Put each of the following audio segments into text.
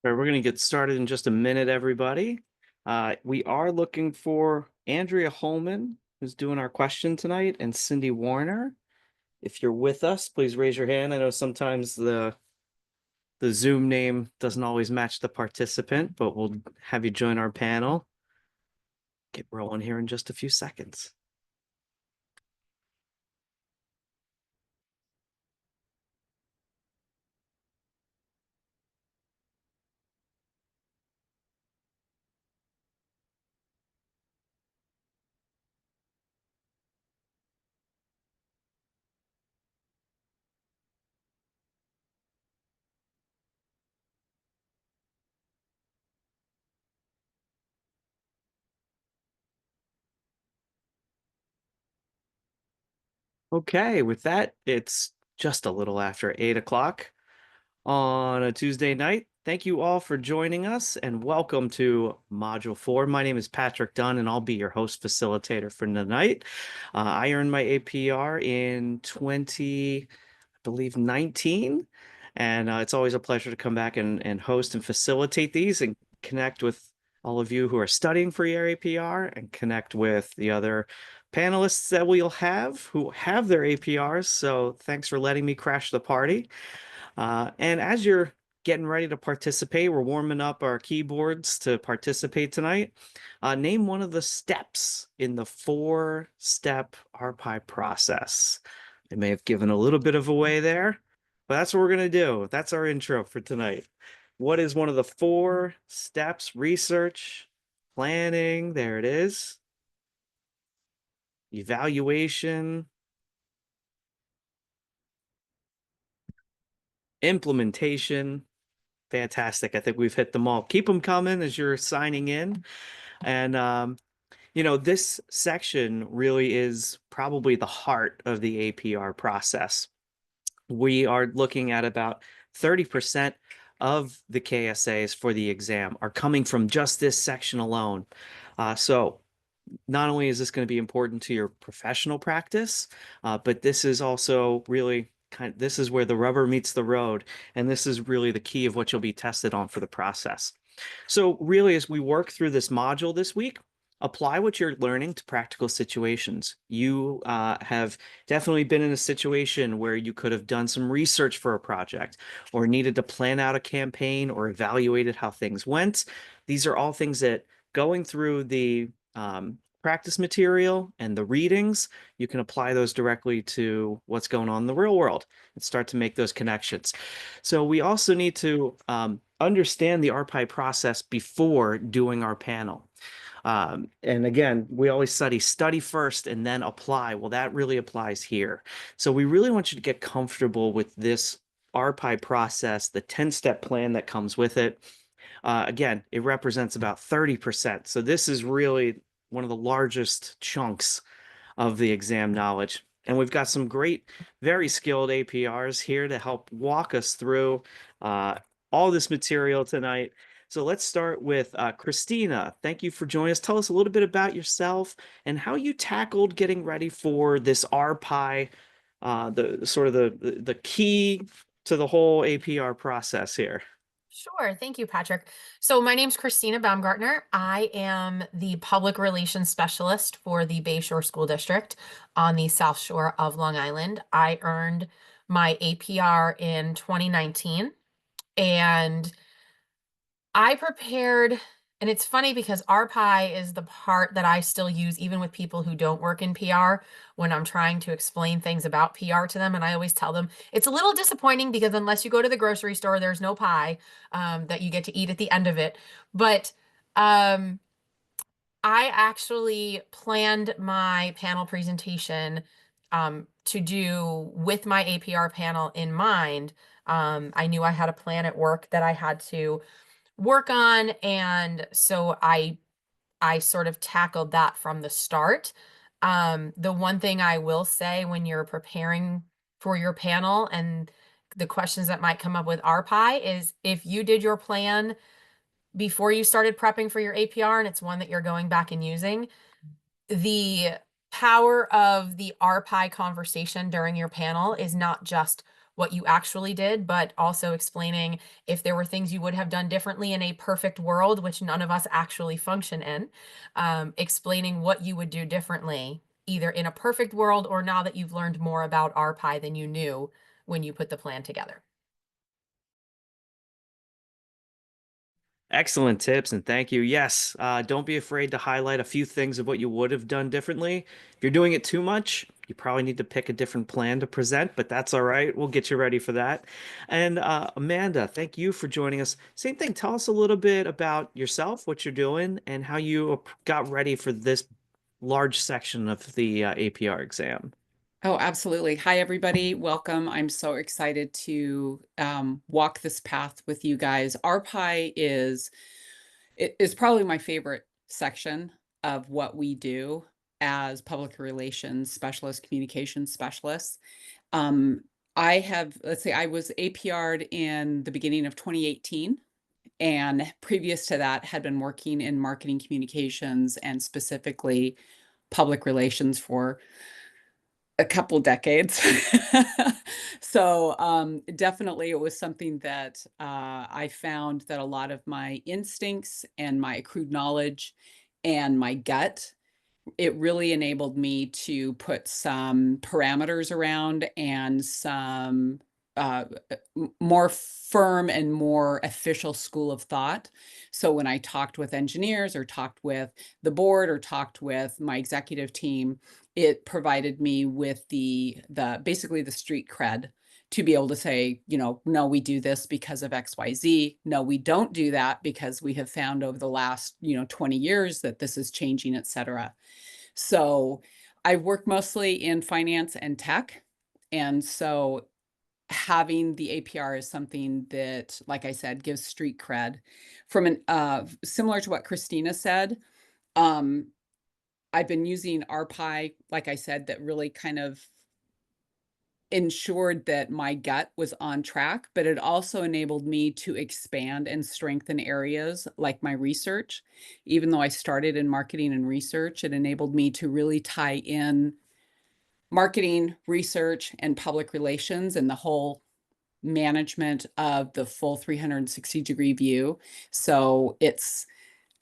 All right, we're going to get started in just a minute, everybody. We are looking for Andrea Holman, who's doing our question tonight, and Cindy Warner. If you're with us, please raise your hand. I know sometimes the Zoom name doesn't always match the participant, but we'll have you join our panel. Get rolling here in just a few seconds. Okay, with that, it's just a little after 8 o'clock on a Tuesday night. Thank you all for joining us and welcome to Module 4. My name is Patrick Dunn and I'll be your host facilitator for tonight. I earned my APR in 19, and it's always a pleasure to come back and host and facilitate these and connect with all of you who are studying for your APR and connect with the other panelists that we'll have who have their APRs. So thanks for letting me crash the party. And as you're getting ready to participate, we're warming up our keyboards to participate tonight. Name one of the steps in the four-step RPI process. I may have given a little bit of away there, but that's what we're going to do. That's our intro for tonight. What is one of the four steps? Research, planning, there it is. Evaluation, implementation. Fantastic. I think we've hit them all. Keep them coming as you're signing in. And, this section really is probably the heart of the APR process. We are looking at about 30% of the KSAs for the exam are coming from just this section alone. So not only is this going to be important to your professional practice, but this is also really this is where the rubber meets the road, and this is really the key of what you'll be tested on for the process. So really, as we work through this module this week, apply what you're learning to practical situations. You have definitely been in a situation where you could have done some research for a project or needed to plan out a campaign or evaluated how things went. These are all things that going through the practice material and the readings, you can apply those directly to what's going on in the real world and start to make those connections. So we also need to understand the RPI process before doing our panel. And again, we always study first and then apply. Well, that really applies here. So we really want you to get comfortable with this RPI process, the 10-step plan that comes with it. Again, it represents about 30%. So this is really one of the largest chunks of the exam knowledge. And we've got some great, very skilled APRs here to help walk us through all this material tonight. So let's start with Christina. Thank you for joining us. Tell us a little bit about yourself and how you tackled getting ready for this RPI, the sort of the key to the whole APR process here. Sure. Thank you, Patrick. So my name's Christina Baumgartner. I am the public relations specialist for the Bayshore School District on the South Shore of Long Island. I earned my APR in 2019, and I prepared, and it's funny because RPI is the part that I still use even with people who don't work in PR when I'm trying to explain things about PR to them. And I always tell them it's a little disappointing because unless you go to the grocery store, there's no pie that you get to eat at the end of it. But I actually planned my panel presentation to do with my APR panel in mind. I knew I had a plan at work that I had to work on, and so I sort of tackled that from the start. The one thing I will say when you're preparing for your panel and the questions that might come up with RPI is if you did your plan before you started prepping for your APR and it's one that you're going back and using, the power of the RPI conversation during your panel is not just what you actually did, but also explaining if there were things you would have done differently in a perfect world, which none of us actually function in, explaining what you would do differently, either in a perfect world or now that you've learned more about RPI than you knew when you put the plan together. Excellent tips and thank you. Yes, don't be afraid to highlight a few things of what you would have done differently. If you're doing it too much, you probably need to pick a different plan to present, but that's all right. We'll get you ready for that. And Amanda, thank you for joining us. Same thing, tell us a little bit about yourself, what you're doing, and how you got ready for this large section of the APR exam. Oh, absolutely. Hi, everybody. Welcome. I'm so excited to walk this path with you guys. RPI is probably my favorite section of what we do as public relations specialists, communications specialists. Um, let's say I was APR'd in the beginning of 2018. And previous to that, had been working in marketing communications and specifically public relations for a couple decades. So, definitely it was something that, I found that a lot of my instincts and my accrued knowledge and my gut, it really enabled me to put some parameters around and some more firm and more official school of thought. So when I talked with engineers or talked with the board or talked with my executive team, it provided me with the basically the street cred to be able to say, no, we do this because of XYZ. No, we don't do that because we have found over the last, 20 years that this is changing, et cetera. So I work mostly in finance and tech. And so having the APR is something that, like I said, gives street cred. From an similar to what Christina said, um, I've been using RPI, like I said, that really kind of ensured that my gut was on track, but it also enabled me to expand and strengthen areas like my research. Even though I started in marketing and research, it enabled me to really tie in marketing, research, and public relations and the whole management of the full 360-degree view. So it's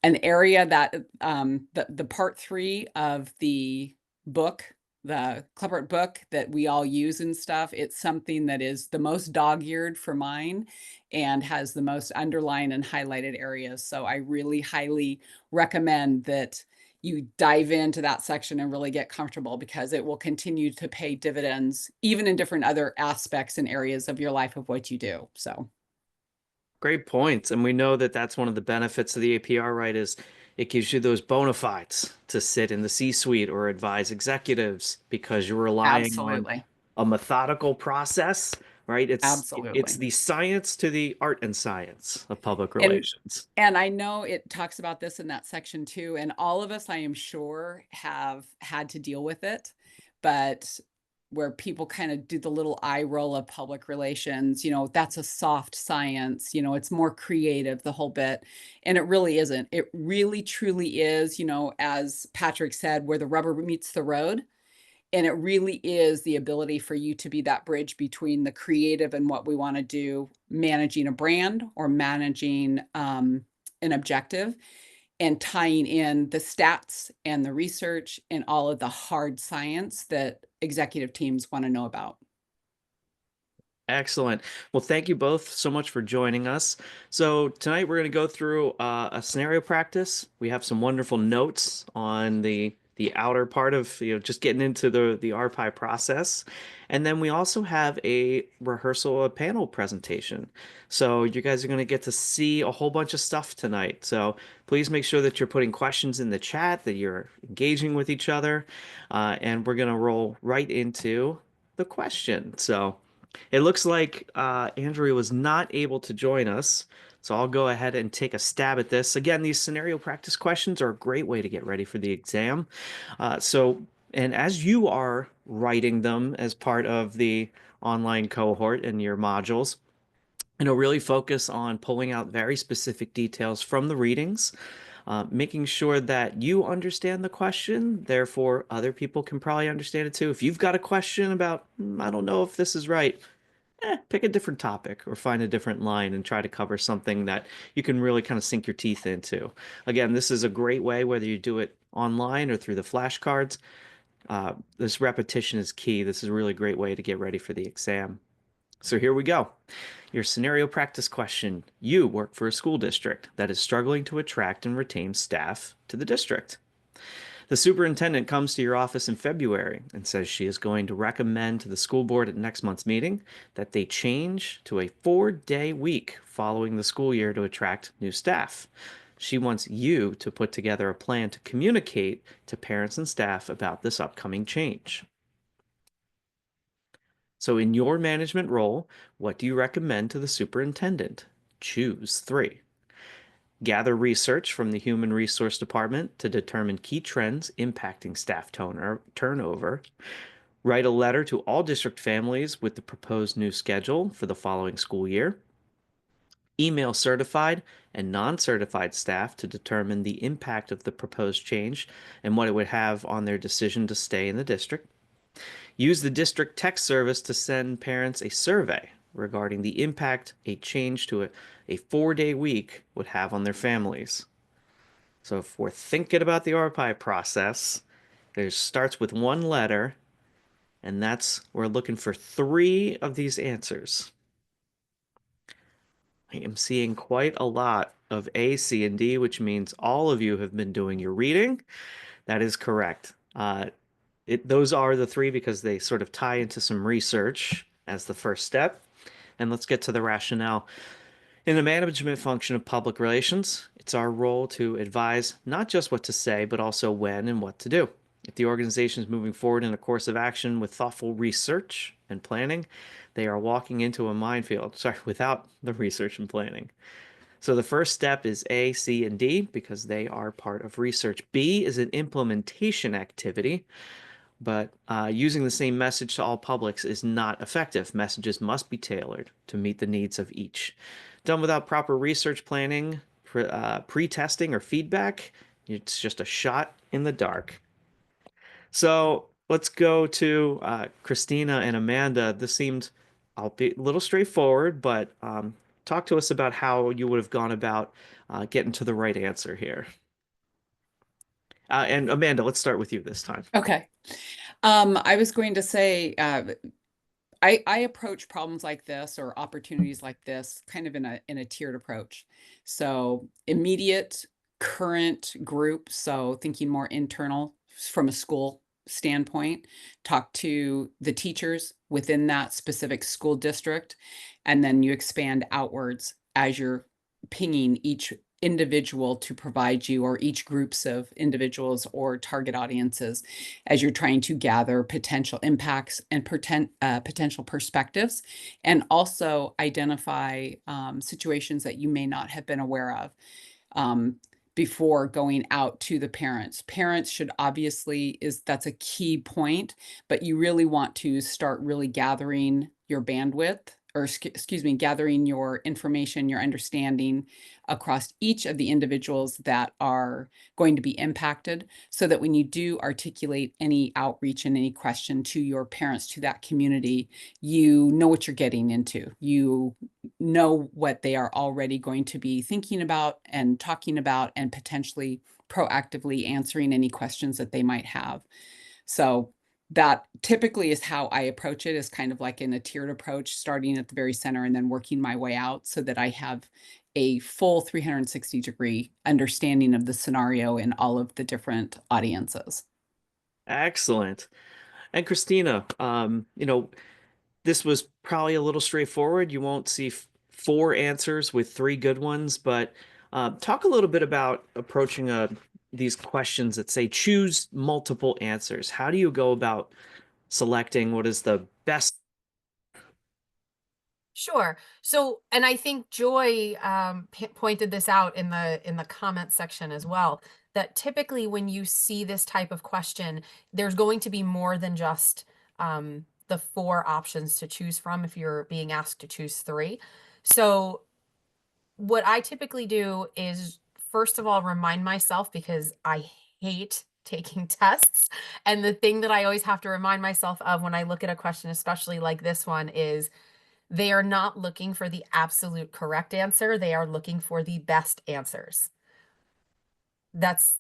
an area that the part 3 of the book, the Clever book that we all use and stuff, it's something that is the most dog-eared for mine and has the most underlined and highlighted areas. So I really highly recommend that you dive into that section and really get comfortable because it will continue to pay dividends even in different other aspects and areas of your life of what you do. So Great points. And we know that that's one of the benefits of the APR, right? Is it gives you those bona fides to sit in the C-suite or advise executives because you're relying on absolutely. a methodical process, right? It's Absolutely. the science to the art and science of public And relations. and I know it talks about this in that section too, and all of us, I am sure, have had to deal with it, but where people kind of do the little eye roll of public relations, that's a soft science, it's more creative, the whole bit. And it really isn't. It really truly is, as Patrick said, where the rubber meets the road. And it really is the ability for you to be that bridge between the creative and what we want to do, managing a brand or managing an objective, and tying in the stats and the research and all of the hard science that executive teams want to know about. Excellent. Well, thank you both so much for joining us. So tonight we're going to go through a scenario practice. We have some wonderful notes on the outer part of just getting into the RPI process, and then we also have a rehearsal, a panel presentation. So you guys are going to get to see a whole bunch of stuff tonight. So please make sure that you're putting questions in the chat, that you're engaging with each other, and we're going to roll right into the question. So. It looks like Andrea was not able to join us, so I'll go ahead and take a stab at this. Again, these scenario practice questions are a great way to get ready for the exam. And as you are writing them as part of the online cohort in your modules, really focus on pulling out very specific details from the readings, making sure that you understand the question, therefore other people can probably understand it too. If you've got a question about, I don't know if this is right, pick a different topic or find a different line and try to cover something that you can really kind of sink your teeth into. Again, this is a great way, whether you do it online or through the flashcards. This repetition is key. This is a really great way to get ready for the exam. So here we go. Your scenario practice question. You work for a school district that is struggling to attract and retain staff to the district. The superintendent comes to your office in February and says she is going to recommend to the school board at next month's meeting that they change to a 4-day week following the school year to attract new staff. She wants you to put together a plan to communicate to parents and staff about this upcoming change. So, in your management role, what do you recommend to the superintendent? Choose 3. Gather research from the Human Resource Department to determine key trends impacting staff turnover. Write a letter to all district families with the proposed new schedule for the following school year. Email certified and non-certified staff to determine the impact of the proposed change and what it would have on their decision to stay in the district. Use the district text service to send parents a survey regarding the impact a change to a 4-day week would have on their families. So if we're thinking about the RPI process, it starts with one letter, and we're looking for 3 of these answers. I am seeing quite a lot of A, C, and D, which means all of you have been doing your reading. That is correct. Those are the 3 because they sort of tie into some research as the first step. And let's get to the rationale. In the management function of public relations, it's our role to advise not just what to say, but also when and what to do. If the organization is moving forward in a course of action with thoughtful research and planning, they are walking into a minefield. Sorry, without the research and planning. So the first step is A, C, and D because they are part of research. B is an implementation activity, but using the same message to all publics is not effective. Messages must be tailored to meet the needs of each. Done without proper research planning, pre-testing, or feedback, it's just a shot in the dark. So let's go to Christina and Amanda. This seemed a little straightforward, but talk to us about how you would have gone about getting to the right answer here. And Amanda, let's start with you this time. Okay. I was going to say, I approach problems like this or opportunities like this kind of in a tiered approach. So immediate, current group. So thinking more internal from a school standpoint, talk to the teachers within that specific school district, and then you expand outwards as you're pinging each individual to provide you, or each groups of individuals or target audiences, as you're trying to gather potential impacts and potential perspectives, and also identify situations that you may not have been aware of before going out to the parents. Parents should obviously, that's a key point, but you really want to start really gathering your bandwidth, or excuse me, gathering your information, your understanding across each of the individuals that are going to be impacted, so that when you do articulate any outreach and any question to your parents, to that community, you know what you're getting into. You know what they are already going to be thinking about and talking about, and potentially proactively answering any questions that they might have. So that typically is how I approach it, is kind of like in a tiered approach, starting at the very center and then working my way out so that I have a full 360-degree understanding of the scenario in all of the different audiences. Excellent. And Christina, this was probably a little straightforward. You won't see 4 answers with 3 good ones, but talk a little bit about approaching these questions that say choose multiple answers. How do you go about selecting what is the best? Sure. So, and I think Joy pointed this out in the comment section as well, that typically when you see this type of question, there's going to be more than just the 4 options to choose from if you're being asked to choose 3. So what I typically do is, first of all, remind myself, because I hate taking tests. And the thing that I always have to remind myself of when I look at a question, especially like this one, is They are not looking for the absolute correct answer. They are looking for the best answers. That's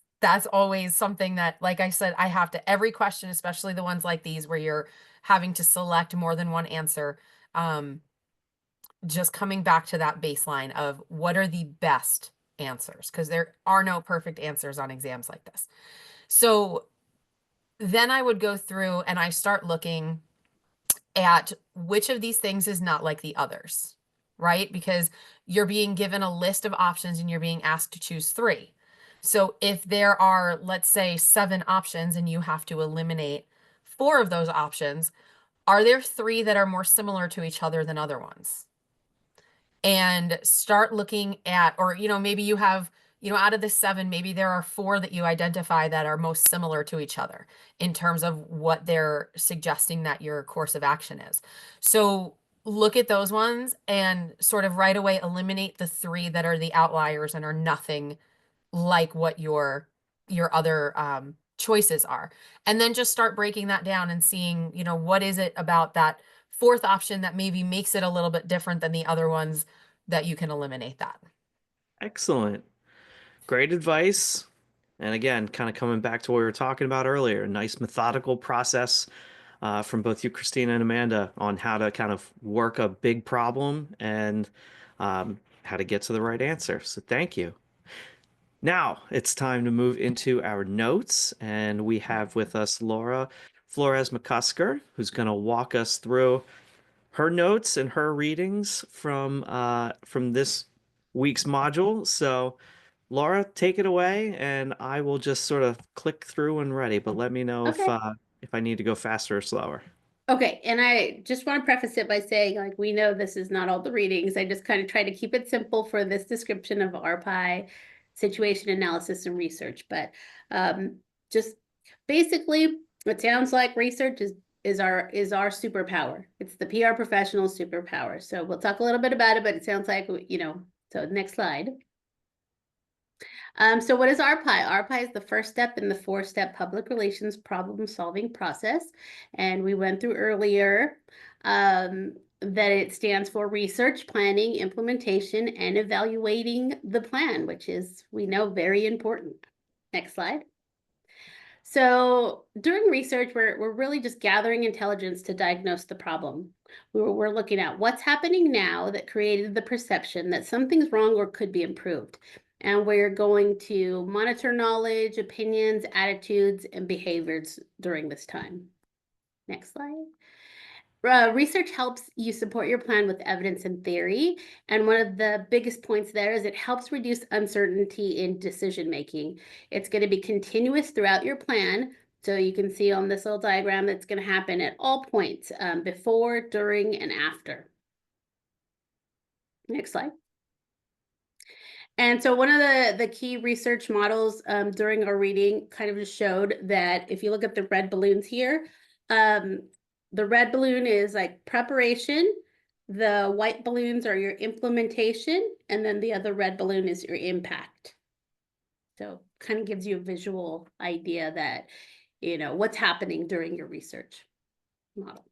always something that, like I said, I have to, every question, especially the ones like these where you're having to select more than one answer, just coming back to that baseline of what are the best answers, because there are no perfect answers on exams like this. So then I would go through and I start looking at which of these things is not like the others, right? Because you're being given a list of options and you're being asked to choose 3. So if there are, let's say, 7 options and you have to eliminate 4 of those options, are there 3 that are more similar to each other than other ones? And start looking at, or, maybe you have, out of the 7, maybe there are 4 that you identify that are most similar to each other in terms of what they're suggesting that your course of action is. So look at those ones and sort of right away eliminate the 3 that are the outliers and are nothing like what your other choices are. And then just start breaking that down and seeing, what is it about that 4th option that maybe makes it a little bit different than the other ones that you can eliminate that. Excellent. Great advice. And again, kind of coming back to what we were talking about earlier, a nice methodical process from both you, Christina, and Amanda on how to kind of work a big problem and how to get to the right answer. So thank you. Now it's time to move into our notes, and we have with us Laura Flores McCusker, who's going to walk us through her notes and her readings from this week's module. So, Laura, take it away, and I will just sort of click through when ready. But let me know Okay. if I need to go faster or slower. Okay, and I just want to preface it by saying, like, we know this is not all the readings. I just kind of try to keep it simple for this description of RPI, situation analysis and research. But just basically, it sounds like research is our superpower. It's the PR professional superpower. So we'll talk a little bit about it, but it sounds like, so next slide. So what is RPI? RPI is the first step in the 4-step public relations problem-solving process. And we went through earlier that it stands for research, planning, implementation, and evaluating the plan, which is, we know, very important. Next slide. So during research, we're really just gathering intelligence to diagnose the problem. We're looking at what's happening now that created the perception that something's wrong or could be improved. And we're going to monitor knowledge, opinions, attitudes, and behaviors during this time. Next slide. Research helps you support your plan with evidence and theory. And one of the biggest points there is it helps reduce uncertainty in decision making. It's going to be continuous throughout your plan. So you can see on this little diagram that's going to happen at all points, before, during, and after. Next slide. And so one of the key research models during our reading kind of just showed that if you look at the red balloons here, the red balloon is like preparation, the white balloons are your implementation, and then the other red balloon is your impact. So kind of gives you a visual idea that, what's happening during your research model.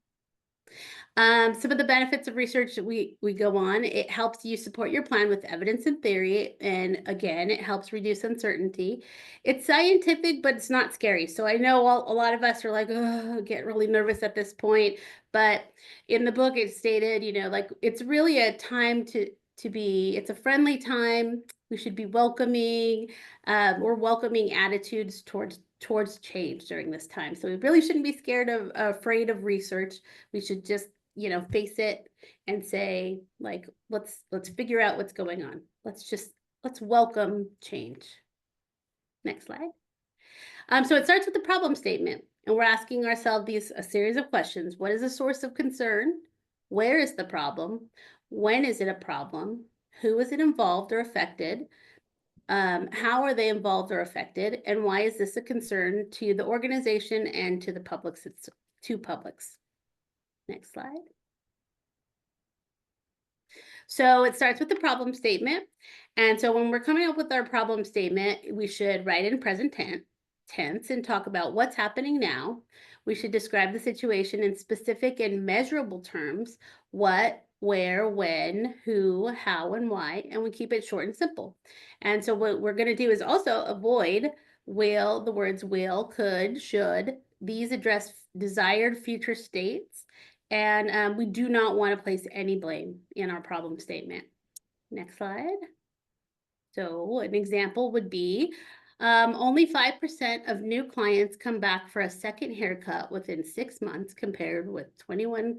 Some of the benefits of research that we go on, it helps you support your plan with evidence and theory. And again, it helps reduce uncertainty. It's scientific, but it's not scary. So I know a lot of us are like, oh, get really nervous at this point. But in the book, it stated, like it's really a time to be, it's a friendly time. We should be welcoming, or welcoming attitudes towards change during this time. So we really shouldn't be afraid of research. We should just face it and say, like, let's figure out what's going on. Let's welcome change. Next slide. So it starts with the problem statement, and we're asking ourselves a series of questions. What is the source of concern? Where is the problem? When is it a problem? Who is it involved or affected? How are they involved or affected? And why is this a concern to the organization and to the publics? It's to publics. Next slide. So it starts with the problem statement. And so when we're coming up with our problem statement, we should write in present tense and talk about what's happening now. We should describe the situation in specific and measurable terms. What where, when, who, how, and why, and we keep it short and simple. And so what we're going to do is also avoid the words will, could, should. These address desired future states, and we do not want to place any blame in our problem statement. Next slide. So an example would be only 5% of new clients come back for a second haircut within 6 months, compared with 21%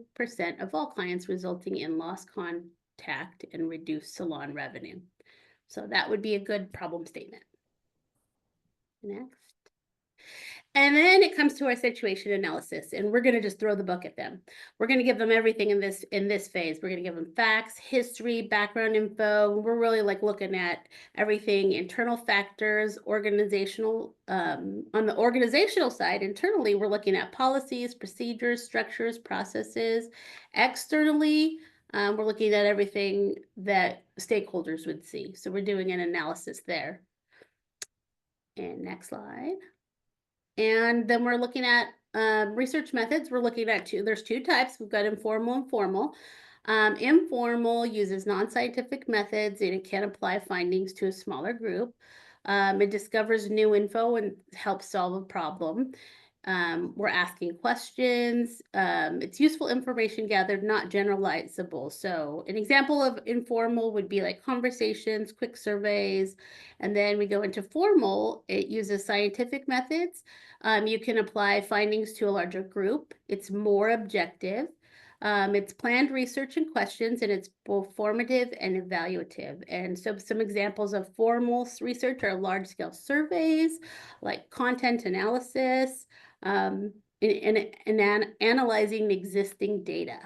of all clients, resulting in lost contact and reduced salon revenue. So that would be a good problem statement. Next. And then it comes to our situation analysis, and we're going to just throw the book at them. We're going to give them everything in this phase. We're going to give them facts, history, background info. We're really like looking at everything, internal factors, organizational. On the organizational side, internally, we're looking at policies, procedures, structures, processes. Externally, we're looking at everything that stakeholders would see. So we're doing an analysis there. And next slide. And then we're looking at research methods. We're looking at there's two types. We've got informal and formal. Informal uses non-scientific methods, and it can apply findings to a smaller group. It discovers new info and helps solve a problem. We're asking questions. It's useful information gathered, not generalizable. So an example of informal would be like conversations, quick surveys, and then we go into formal. It uses scientific methods. You can apply findings to a larger group. It's more objective. It's planned research and questions, and it's both formative and evaluative. And so some examples of formal research are large-scale surveys, like content analysis, and analyzing the existing data.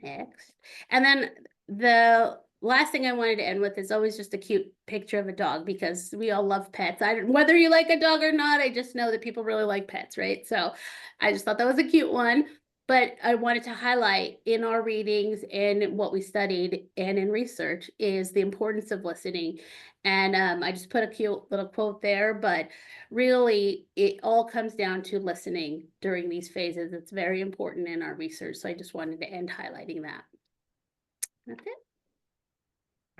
Next. And then the last thing I wanted to end with is always just a cute picture of a dog, because we all love pets. Whether you like a dog or not, I just know that people really like pets, right? So I just thought that was a cute one. But I wanted to highlight in our readings and what we studied and in research is the importance of listening. And I just put a cute little quote there, but really it all comes down to listening during these phases. It's very important in our research. So I just wanted to end highlighting that. That's it.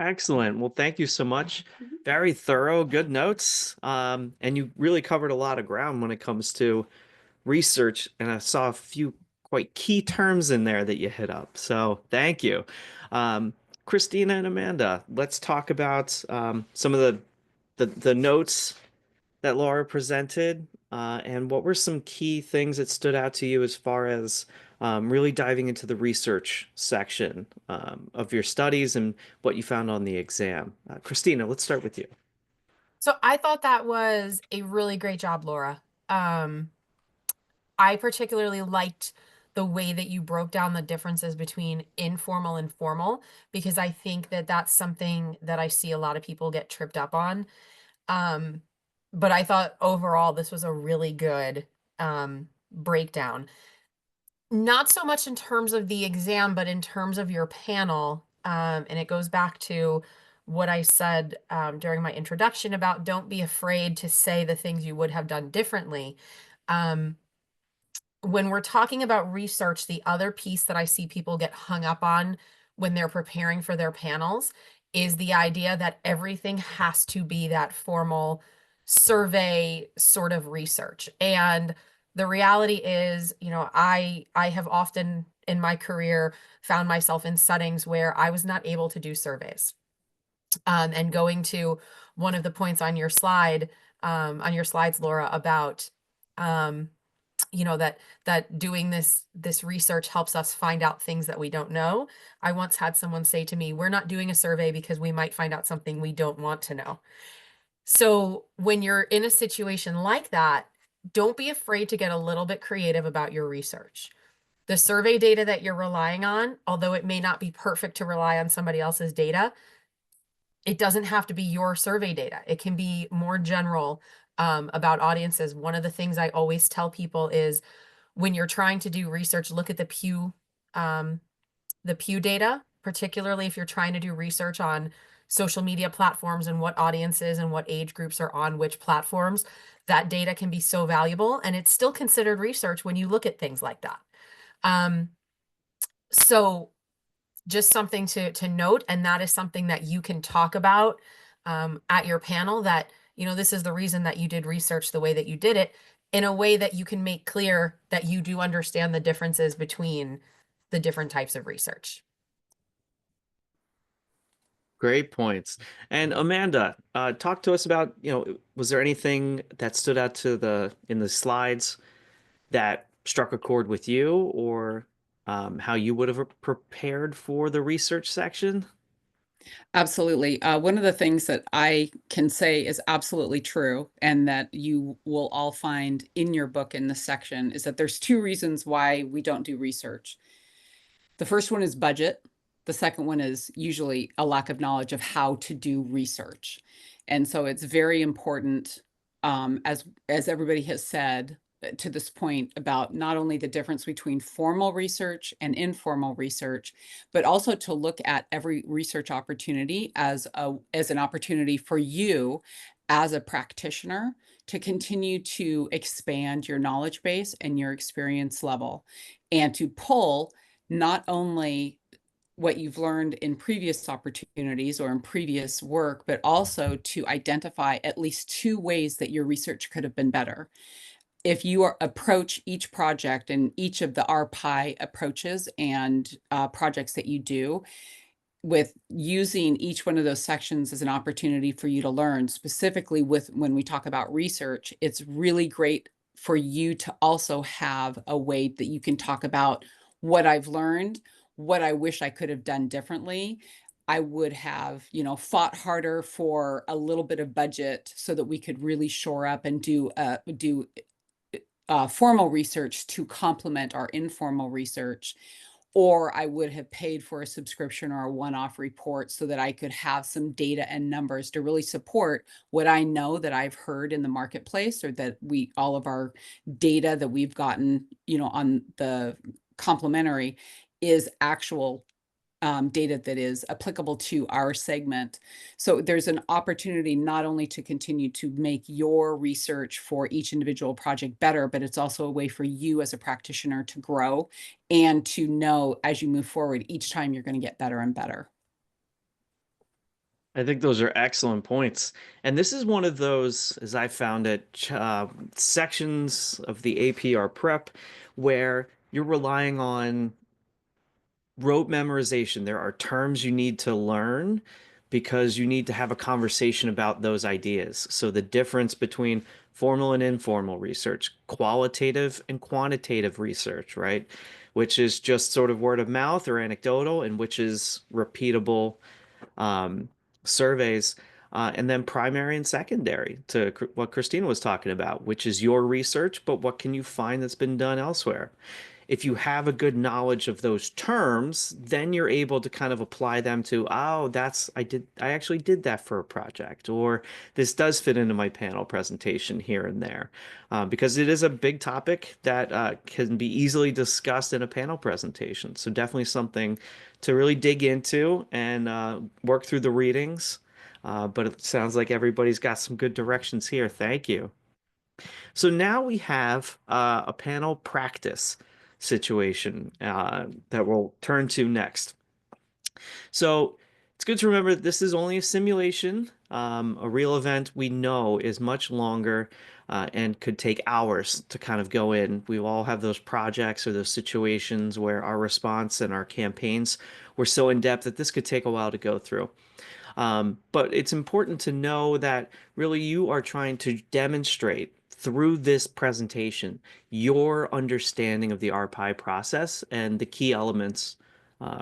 Excellent. Well, thank you so much. Very thorough, good notes. And you really covered a lot of ground when it comes to research, and I saw a few quite key terms in there that you hit up. So thank you. Christina and Amanda, let's talk about some of the notes that Laura presented, and what were some key things that stood out to you as far as really diving into the research section of your studies and what you found on the exam. Christina, let's start with you. So I thought that was a really great job, Laura. I particularly liked the way that you broke down the differences between informal and formal, because I think that that's something that I see a lot of people get tripped up on. But I thought overall this was a really good breakdown. Not so much in terms of the exam, but in terms of your panel. And it goes back to what I said during my introduction about don't be afraid to say the things you would have done differently. When we're talking about research, the other piece that I see people get hung up on when they're preparing for their panels is the idea that everything has to be that formal survey sort of research. And the reality is, you know, I have often in my career found myself in settings where I was not able to do surveys. And going to one of the points on your slide, on your slides, Laura, about you know, that doing this research helps us find out things that we don't know. I once had someone say to me, we're not doing a survey because we might find out something we don't want to know. So when you're in a situation like that, don't be afraid to get a little bit creative about your research. The survey data that you're relying on, although it may not be perfect to rely on somebody else's data, it doesn't have to be your survey data. It can be more general about audiences. One of the things I always tell people is when you're trying to do research, look at the Pew data, particularly if you're trying to do research on social media platforms and what audiences and what age groups are on which platforms. That data can be so valuable, and it's still considered research when you look at things like that. So just something to note, and that is something that you can talk about at your panel, that, you know, this is the reason that you did research the way that you did it, in a way that you can make clear that you do understand the differences between the different types of research. Great points. And Amanda, talk to us about, was there anything that stood out in the slides that struck a chord with you, or how you would have prepared for the research section? Absolutely. One of the things that I can say is absolutely true, and that you will all find in your book in this section, is that there's two reasons why we don't do research. The first one is budget. The second one is usually a lack of knowledge of how to do research. And so it's very important, as everybody has said to this point, about not only the difference between formal research and informal research, but also to look at every research opportunity as an opportunity for you as a practitioner to continue to expand your knowledge base and your experience level, and to pull not only what you've learned in previous opportunities or in previous work, but also to identify at least two ways that your research could have been better. If you approach each project and each of the RPI approaches and projects that you do, with using each one of those sections as an opportunity for you to learn, specifically with when we talk about research, it's really great for you to also have a way that you can talk about what I've learned, what I wish I could have done differently. I would have, fought harder for a little bit of budget so that we could really shore up and do formal research to complement our informal research. Or I would have paid for a subscription or a one-off report so that I could have some data and numbers to really support what I know that I've heard in the marketplace, or that all of our data that we've gotten, on the complimentary, is actual data that is applicable to our segment. So there's an opportunity not only to continue to make your research for each individual project better, but it's also a way for you as a practitioner to grow and to know as you move forward, each time you're going to get better and better. I think those are excellent points. And this is one of those, as I found it, sections of the APR prep where you're relying on rote memorization. There are terms you need to learn because you need to have a conversation about those ideas. So the difference between formal and informal research, qualitative and quantitative research, right? Which is just sort of word of mouth or anecdotal, and which is repeatable um, surveys. And then primary and secondary, to what Christina was talking about, which is your research, but what can you find that's been done elsewhere? If you have a good knowledge of those terms, then you're able to kind of apply them to, oh, I actually did that for a project, or this does fit into my panel presentation here and there, because it is a big topic that can be easily discussed in a panel presentation. So definitely something to really dig into and work through the readings. But it sounds like everybody's got some good directions here. Thank you. So now we have a panel practice situation that we'll turn to next. So it's good to remember that this is only a simulation. A real event we know is much longer and could take hours to kind of go in. We all have those projects or those situations where our response and our campaigns were so in depth that this could take a while to go through. But it's important to know that really you are trying to demonstrate through this presentation your understanding of the RPI process and the key elements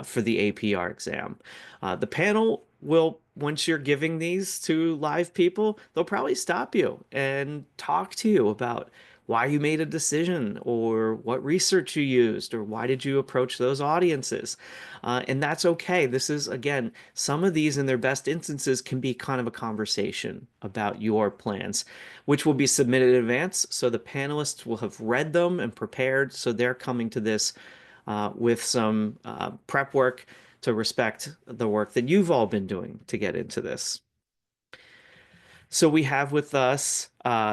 for the APR exam. The panel will, once you're giving these to live people, they'll probably stop you and talk to you about why you made a decision, or what research you used, or why did you approach those audiences. And that's okay. This is, again, some of these in their best instances can be kind of a conversation about your plans, which will be submitted in advance. So the panelists will have read them and prepared. So they're coming to this with some prep work to respect the work that you've all been doing to get into this. So we have with us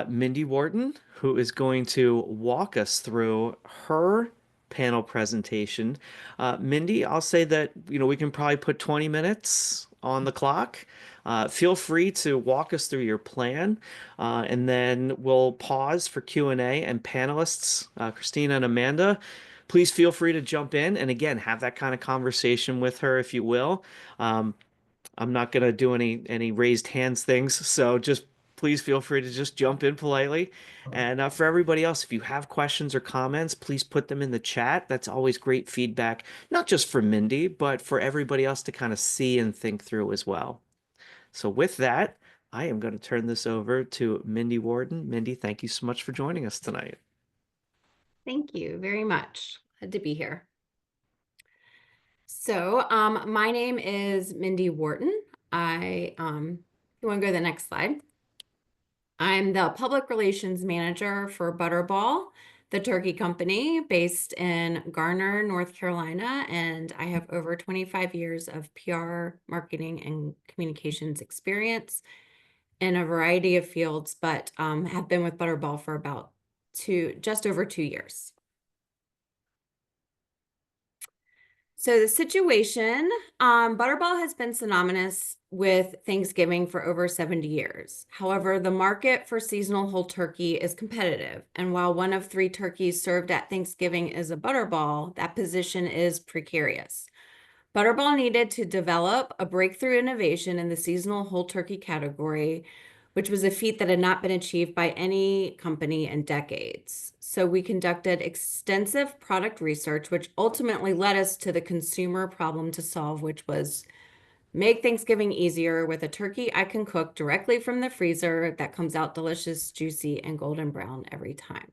Mindy Wharton, who is going to walk us through her panel presentation. Mindy, I'll say that, we can probably put 20 minutes on the clock. Feel free to walk us through your plan, and then we'll pause for Q&A. And panelists, Christina and Amanda, please feel free to jump in and again have that kind of conversation with her if you will. I'm not gonna do any raised hands things, so just please feel free to just jump in politely. And for everybody else, if you have questions or comments, please put them in the chat. That's always great feedback, not just for Mindy, but for everybody else to kind of see and think through as well. So with that, I am going to turn this over to Mindy Warden. Mindy, thank you so much for joining us tonight. Thank you very much. Glad to be here. So, my name is Mindy Wharton. You want to go to the next slide? I'm the public relations manager for Butterball, the turkey company based in Garner, North Carolina, and I have over 25 years of PR, marketing, and communications experience in a variety of fields, but have been with Butterball for about just over 2 years. So the situation, Butterball has been synonymous with Thanksgiving for over 70 years. However, the market for seasonal whole turkey is competitive. And while 1 of 3 turkeys served at Thanksgiving is a Butterball, that position is precarious. Butterball needed to develop a breakthrough innovation in the seasonal whole turkey category, which was a feat that had not been achieved by any company in decades. So we conducted extensive product research, which ultimately led us to the consumer problem to solve, which was make Thanksgiving easier with a turkey I can cook directly from the freezer that comes out delicious, juicy, and golden brown every time.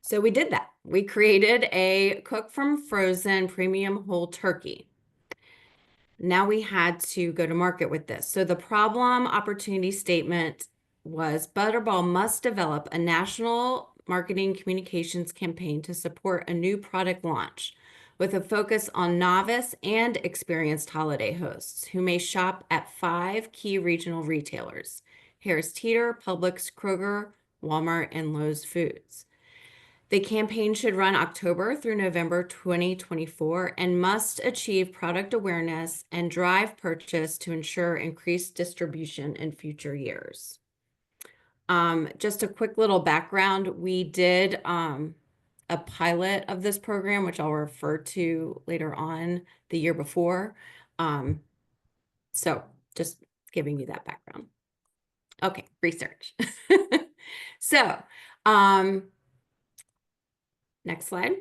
So we did that. We created a cook from frozen premium whole turkey. Now we had to go to market with this. So the problem opportunity statement was Butterball must develop a national marketing communications campaign to support a new product launch with a focus on novice and experienced holiday hosts who may shop at 5 key regional retailers: Harris Teeter, Publix, Kroger, Walmart, and Lowe's Foods. The campaign should run October through November 2024 and must achieve product awareness and drive purchase to ensure increased distribution in future years. Just a quick little background. We did a pilot of this program, which I'll refer to later on the year before. So just giving you that background. Okay, research. So, next slide.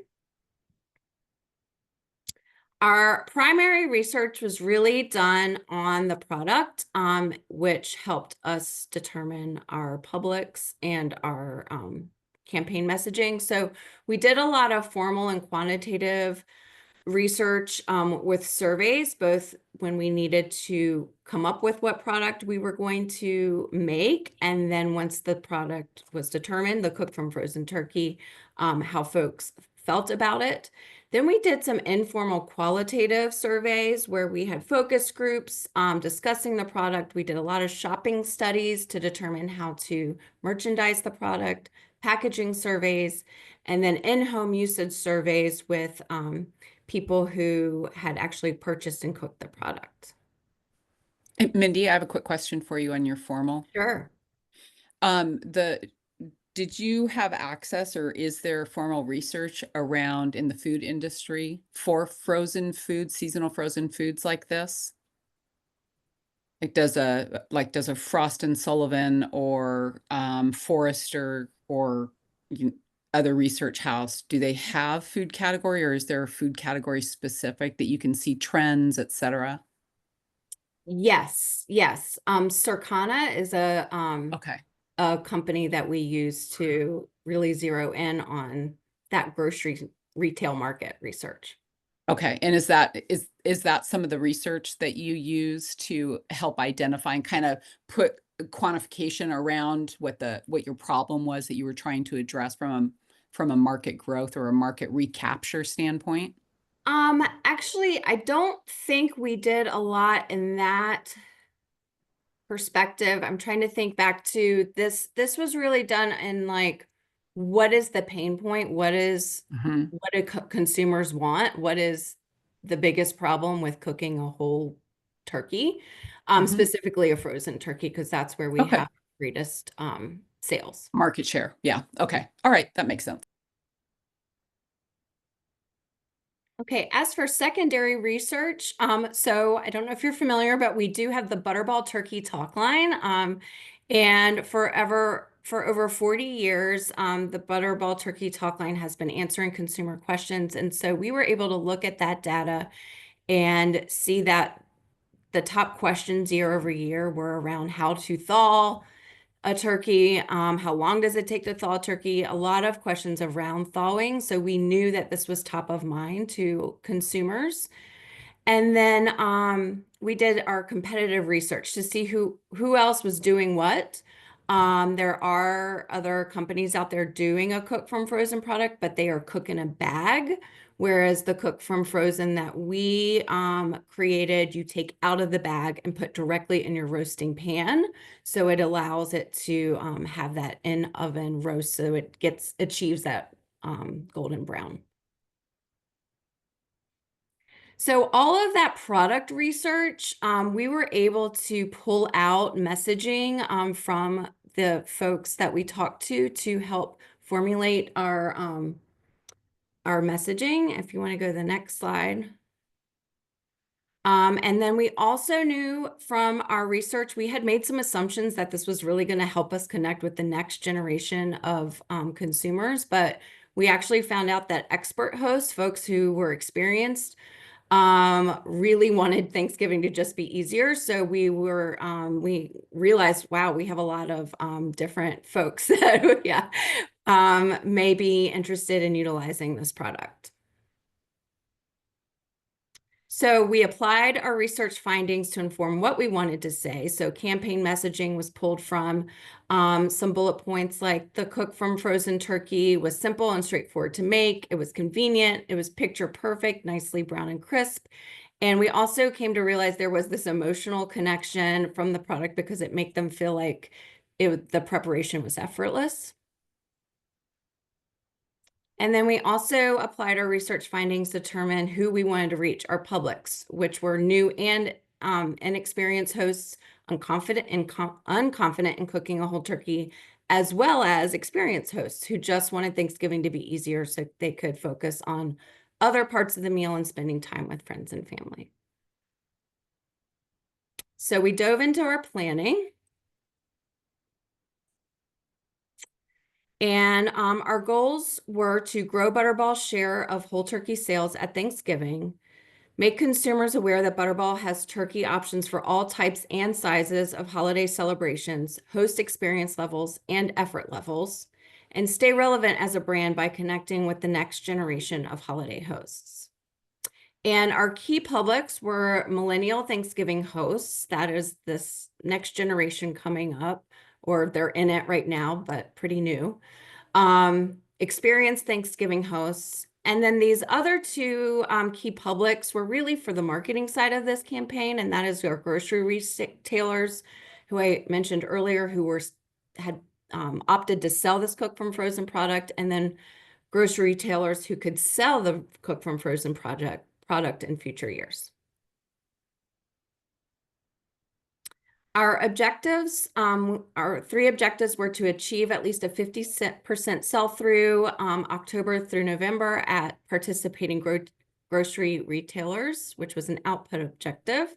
Our primary research was really done on the product, which helped us determine our Publix and our campaign messaging. So we did a lot of formal and quantitative research with surveys, both when we needed to come up with what product we were going to make, and then once the product was determined, the cook from frozen turkey, how folks felt about it. Then we did some informal qualitative surveys where we had focus groups discussing the product. We did a lot of shopping studies to determine how to merchandise the product, packaging surveys, and then in-home usage surveys with people who had actually purchased and cooked the product. Mindy, I have a quick question for you on your formal. Sure. Did you have access, or is there formal research around in the food industry for frozen foods, seasonal frozen foods like this? Like does a Frost and Sullivan or Forrester or other research house, do they have food category, or is there a food category specific that you can see trends, etc.? Yes. Circana is Okay. a company that we use to really zero in on that grocery retail market research. Okay. And is that some of the research that you use to help identify and kind of put quantification around what your problem was that you were trying to address from a market growth or a market recapture standpoint? Actually, I don't think we did a lot in that perspective. I'm trying to think back to this. This was really done in like what is the pain point? What Mhm. do consumers want? What is the biggest problem with cooking a whole turkey? Mhm. Specifically a frozen turkey, because that's where we Okay. have greatest sales. Market share. Yeah. Okay. All right. That makes sense. Okay, as for secondary research, so I don't know if you're familiar, but we do have the Butterball Turkey Talk Line. And for over 40 years, the Butterball Turkey Talk Line has been answering consumer questions. And so we were able to look at that data and see that the top questions year over year were around how to thaw a turkey, how long does it take to thaw a turkey? A lot of questions around thawing. So we knew that this was top of mind to consumers. And then we did our competitive research to see who else was doing what. There are other companies out there doing a cook from frozen product, but they are cook in a bag. Whereas the cook from frozen that we created, you take out of the bag and put directly in your roasting pan. So it allows it to have that in oven roast, so it achieves that golden brown. So all of that product research, we were able to pull out messaging from the folks that we talked to help formulate our messaging. If you want to go to the next slide. And then we also knew from our research, we had made some assumptions that this was really going to help us connect with the next generation of consumers, but we actually found out that expert hosts, folks who were experienced, really wanted Thanksgiving to just be easier. So we realized, wow, we have a lot of different folks that may be interested in utilizing this product. So we applied our research findings to inform what we wanted to say. So campaign messaging was pulled from some bullet points like the cook from frozen turkey was simple and straightforward to make. It was convenient. It was picture perfect, nicely brown and crisp. And we also came to realize there was this emotional connection from the product because it made them feel like the preparation was effortless. And then we also applied our research findings to determine who we wanted to reach, our publics, which were new and inexperienced hosts, unconfident in cooking a whole turkey, as well as experienced hosts who just wanted Thanksgiving to be easier so they could focus on other parts of the meal and spending time with friends and family. So we dove into our planning. And our goals were to grow Butterball's share of whole turkey sales at Thanksgiving, make consumers aware that Butterball has turkey options for all types and sizes of holiday celebrations, host experience levels, and effort levels, and stay relevant as a brand by connecting with the next generation of holiday hosts. And our key publics were millennial Thanksgiving hosts. That is this next generation coming up, or they're in it right now, but pretty new. Experienced Thanksgiving hosts. And then these other two key publics were really for the marketing side of this campaign, and that is our grocery retailers, who I mentioned earlier, who had opted to sell this cook from frozen product, and then grocery retailers who could sell the cook from frozen product in future years. Our objectives, our three objectives were to achieve at least a 50% sell-through October through November at participating grocery retailers, which was an output objective.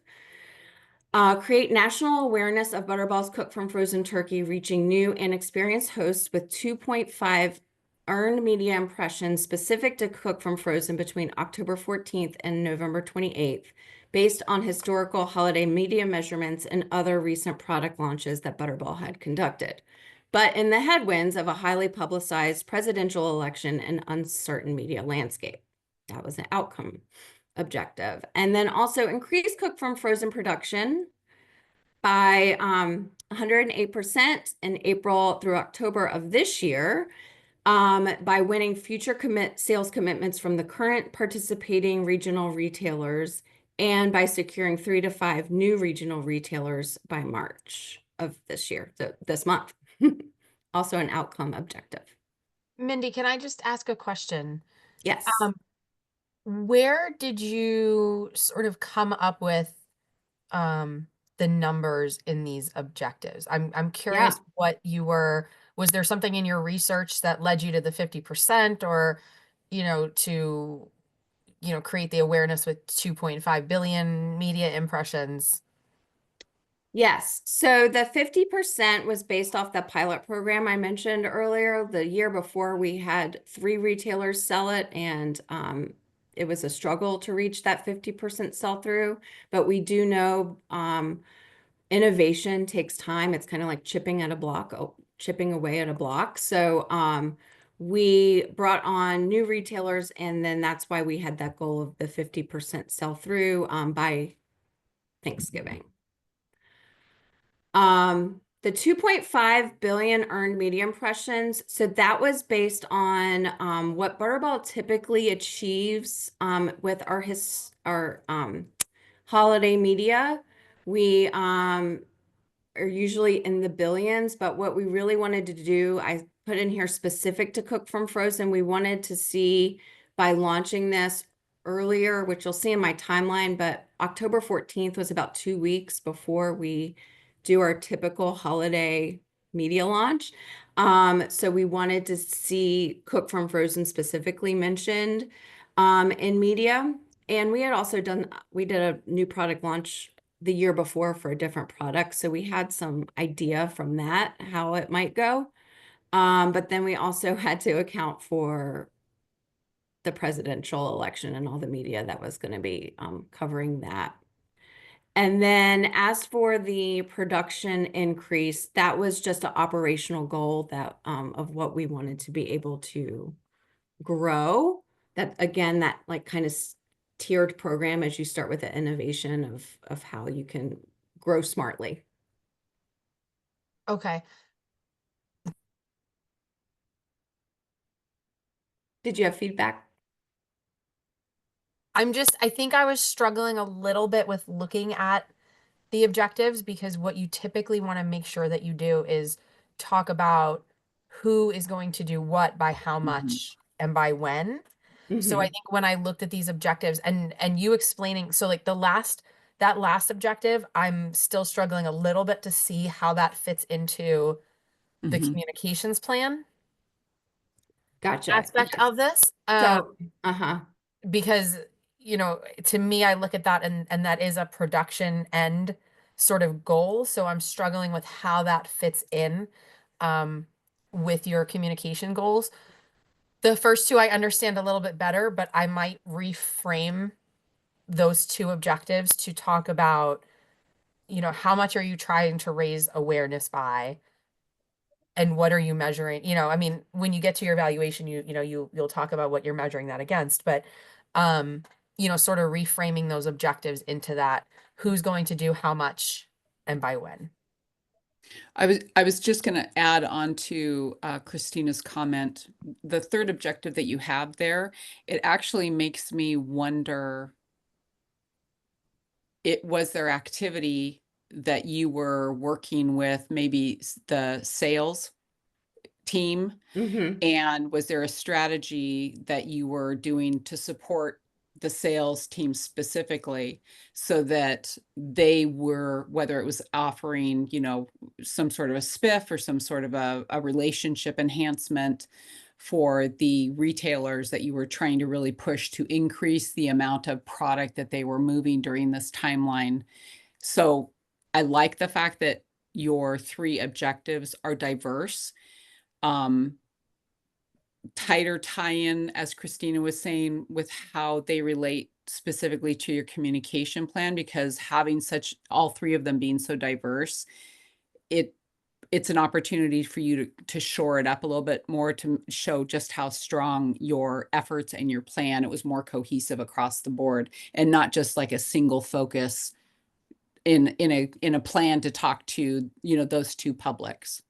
Create national awareness of Butterball's cook from frozen turkey, reaching new and experienced hosts with 2.5 earned media impressions specific to cook from frozen between October 14th and November 28th, based on historical holiday media measurements and other recent product launches that Butterball had conducted. But in the headwinds of a highly publicized presidential election and uncertain media landscape. That was an outcome objective. And then also increase cook from frozen production by 108% in April through October of this year, by winning future sales commitments from the current participating regional retailers, and by securing 3 to 5 new regional retailers by March of this year, this month. Also an outcome objective. Mindy, can I just ask a question? Yes. Um, where did you sort of come up with um the numbers in these objectives? I'm Yeah. curious what you were, was there something in your research that led you to the 50% or, to, create the awareness with 2.5 billion media impressions? Yes. So the 50% was based off the pilot program I mentioned earlier. The year before, we had 3 retailers sell it, and it was a struggle to reach that 50% sell through. But we do know innovation takes time. It's kind of like chipping away at a block. So we brought on new retailers, and then that's why we had that goal of the 50% sell through by Thanksgiving. The 2.5 billion earned media impressions. So that was based on what Butterball typically achieves with our holiday media. We are usually in the billions, but what we really wanted to do, I put in here specific to Cook from Frozen. We wanted to see by launching this earlier, which you'll see in my timeline, but October 14th was about 2 weeks before we do our typical holiday media launch. So we wanted to see Cook from Frozen specifically mentioned in media. And we did a new product launch the year before for a different product. So we had some idea from that, how it might go. But then we also had to account for the presidential election and all the media that was going to be covering that. And then as for the production increase, that was just an operational goal that of what we wanted to be able to grow. That again, that like kind of tiered program as you start with the innovation of how you can grow smartly. Okay. Did you have feedback? I think I was struggling a little bit with looking at the objectives because what you typically want to make sure that you do is talk about who is going to do what by how much and by when. So I Mm-hmm. think when I looked at these objectives and you explaining, so like that last objective, I'm still struggling a little bit to see how that fits into the Mhm. communications plan Gotcha. aspect Yeah. of this. So, uh-huh. Because to me I look at that and that is a production end sort of goal, so I'm struggling with how that fits in um with your communication goals. The first two I understand a little bit better, but I might reframe those two objectives to talk about how much are you trying to raise awareness by, and what are you measuring. I mean, when you get to your evaluation, you'll talk about what you're measuring that against, but um sort of reframing those objectives into that, who's going to do how much and by when. I was just going to add on to Christina's comment. The third objective that you have there, it actually makes me wonder, it was there activity that you were working with maybe the sales team, Mm-hmm. and was there a strategy that you were doing to support the sales team specifically so that they were, whether it was offering, some sort of a spiff or some sort of a relationship enhancement for the retailers that you were trying to really push to increase the amount of product that they were moving during this timeline. So I like the fact that your 3 objectives are diverse. Um, Tighter tie-in, as Christina was saying, with how they relate specifically to your communication plan, because having all 3 of them being so diverse, it it's an opportunity for you to shore it up a little bit more, to show just how strong your efforts and your plan, it was more cohesive across the board and not just like a single focus in a plan to talk to, those 2 publics.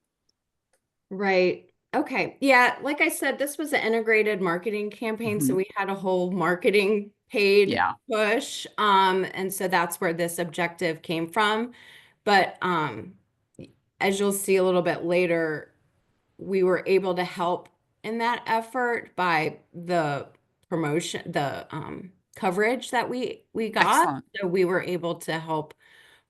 Right. Okay. Yeah. Like I said, this was an integrated marketing campaign. So Mhm. we had a whole marketing paid Yeah. push. And so that's where this objective came from. But as you'll see a little bit later, we were able to help in that effort by the promotion, the coverage that we got. Excellent. So we were able to help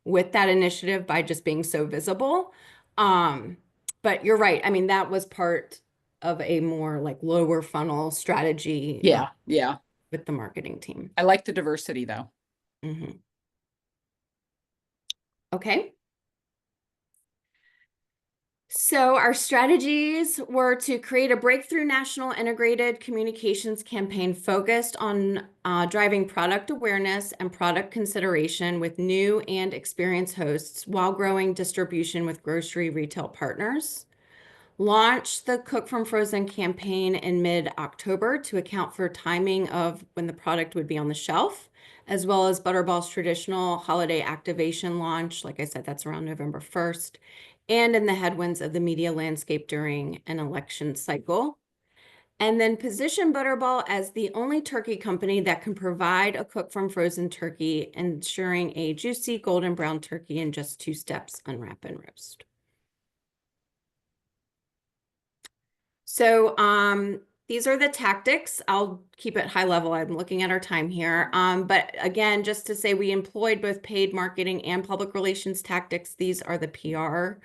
with that initiative by just being so visible. But you're right. I mean, that was part of a more like lower funnel strategy Yeah, yeah. with the marketing team. I like the diversity though. Mhm. Okay. So our strategies were to create a breakthrough national integrated communications campaign focused on driving product awareness and product consideration with new and experienced hosts while growing distribution with grocery retail partners. Launch the Cook from Frozen campaign in mid-October to account for timing of when the product would be on the shelf, as well as Butterball's traditional holiday activation launch. Like I said, that's around November 1st, and in the headwinds of the media landscape during an election cycle. And then position Butterball as the only turkey company that can provide a Cook from Frozen turkey, ensuring a juicy golden brown turkey in just 2 steps, unwrap and roast. So these are the tactics. I'll keep it high level. I'm looking at our time here. But again, just to say we employed both paid marketing and public relations tactics. These are the PR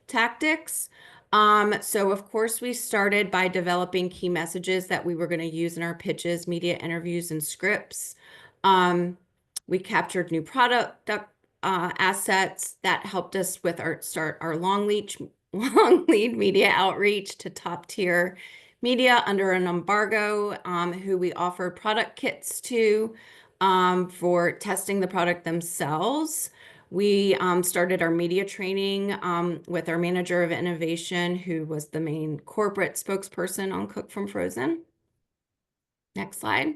tactics. So of course we started by developing key messages that we were going to use in our pitches, media interviews, and scripts. We captured new product assets that helped us with our long lead media outreach to top tier media under an embargo, who we offered product kits to for testing the product themselves. We started our media training with our manager of innovation, who was the main corporate spokesperson on Cook from Frozen. Next slide.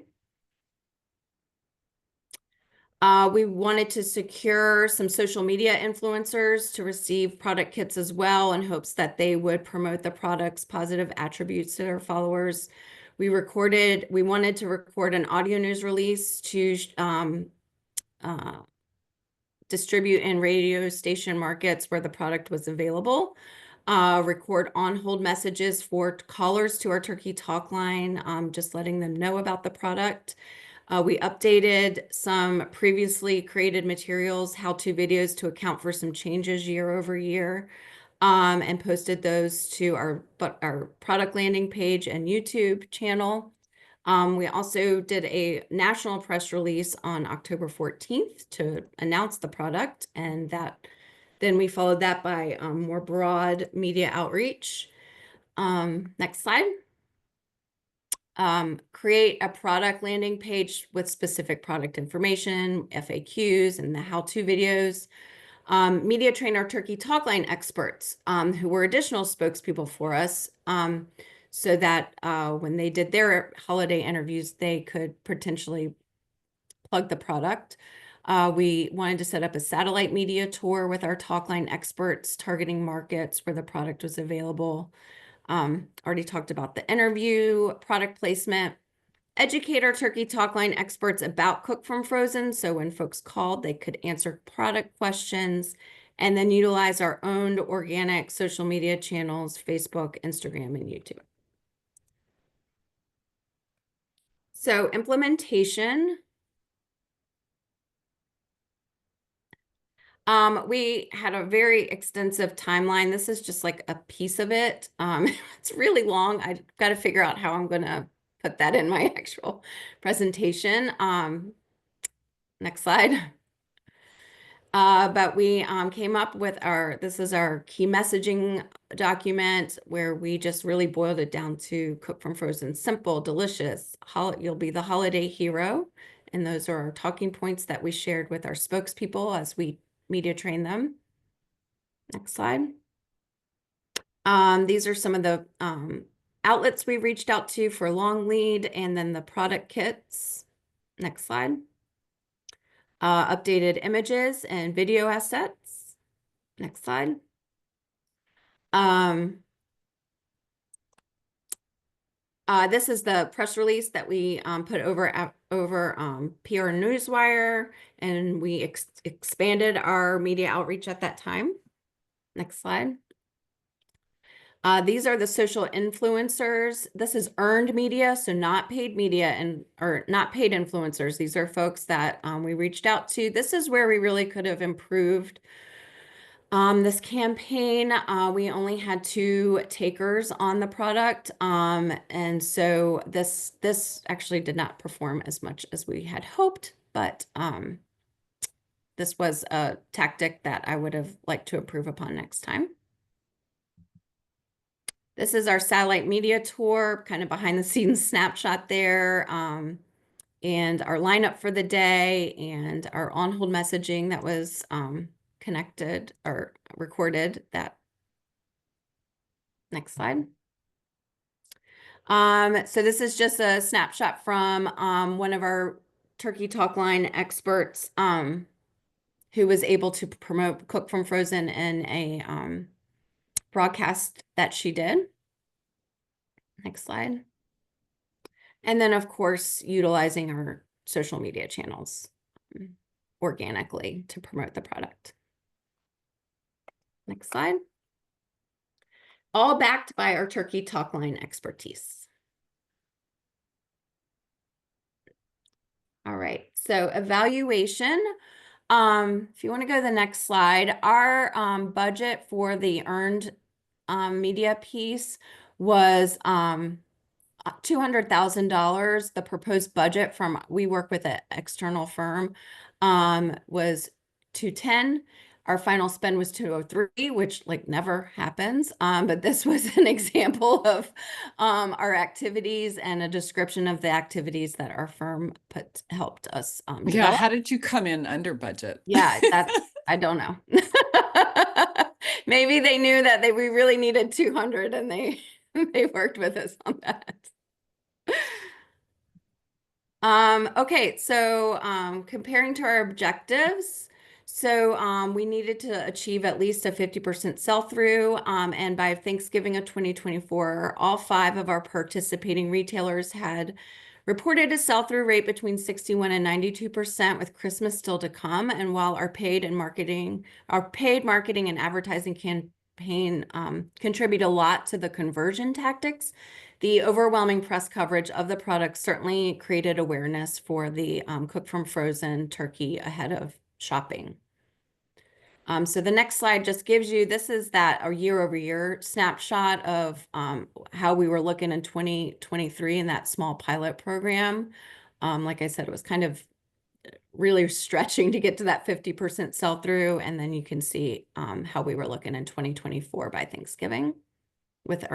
We wanted to secure some social media influencers to receive product kits as well, in hopes that they would promote the product's positive attributes to their followers. We wanted to record an audio news release to distribute in radio station markets where the product was available. Record on-hold messages for callers to our Turkey Talk line, just letting them know about the product. We updated some previously created materials, how-to videos to account for some changes year over year, and posted those to our product landing page and YouTube channel. We also did a national press release on October 14th to announce the product, and then we followed that by more broad media outreach. Next slide. Create a product landing page with specific product information, FAQs, and the how-to videos. Media train our Turkey Talk line experts, who were additional spokespeople for us, so that when they did their holiday interviews, they could potentially plug the product. We wanted to set up a satellite media tour with our Talk line experts, targeting markets where the product was available. Already talked about the interview, product placement, educate our Turkey Talk line experts about Cook from Frozen. So when folks called, they could answer product questions, and then utilize our owned organic social media channels, Facebook, Instagram, and YouTube. So implementation. We had a very extensive timeline. This is just like a piece of it. It's really long. I've got to figure out how I'm going to put that in my actual presentation. Next slide. But we came up with this is our key messaging document, where we just really boiled it down to Cook from Frozen: simple, delicious, you'll be the holiday hero. And those are our talking points that we shared with our spokespeople as we media train them. Next slide. These are some of the outlets we reached out to for long lead, and then the product kits. Next slide. Updated images and video assets. Next slide. This is the press release that we put over PR Newswire, and we expanded our media outreach at that time. Next slide. These are the social influencers. This is earned media, so not paid media and or not paid influencers. These are folks that we reached out to. This is where we really could have improved this campaign. We only had 2 takers on the product, and so this actually did not perform as much as we had hoped, but this was a tactic that I would have liked to improve upon next time. This is our satellite media tour, kind of behind the scenes snapshot there, and our lineup for the day and our on-hold messaging that was connected or recorded. That next slide. So this is just a snapshot from one of our Turkey Talk Line experts who was able to promote Cook from Frozen in a broadcast that she did. Next slide. And then, of course, utilizing our social media channels organically to promote the product. Next slide. All backed by our Turkey Talk Line expertise. All right, so evaluation. If you want to go to the next slide, our budget for the earned media piece was $200,000. The proposed budget from, we work with an external firm, was 210. Our final spend was 203, which like never happens. But this was an example of our activities and a description of the activities that our firm helped us Yeah, develop. how did you come in under budget? Yeah, that's, I don't know. Maybe they knew that we really needed 200 and they worked with us on that. Okay, so comparing to our objectives, so we needed to achieve at least a 50% sell-through, and by Thanksgiving of 2024, all 5 of our participating retailers had reported a sell-through rate between 61 and 92%, with Christmas still to come. And while our paid marketing and advertising campaign contribute a lot to the conversion tactics, the overwhelming press coverage of the product certainly created awareness for the Cook from Frozen turkey ahead of shopping. So the next slide just gives you, this is that a year-over-year snapshot of how we were looking in 2023 in that small pilot program. Like I said, it was kind of really stretching to get to that 50% sell-through. And then you can see how we were looking in 2024 by Thanksgiving, with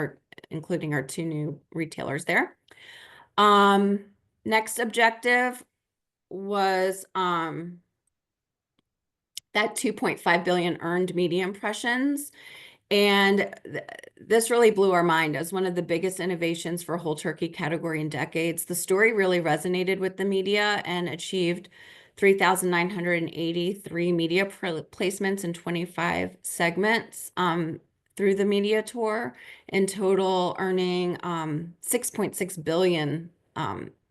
including our 2 new retailers there. Next objective was that 2.5 billion earned media impressions. And this really blew our mind as one of the biggest innovations for whole turkey category in decades. The story really resonated with the media and achieved 3,983 media placements in 25 segments through the media tour, in total earning 6.6 billion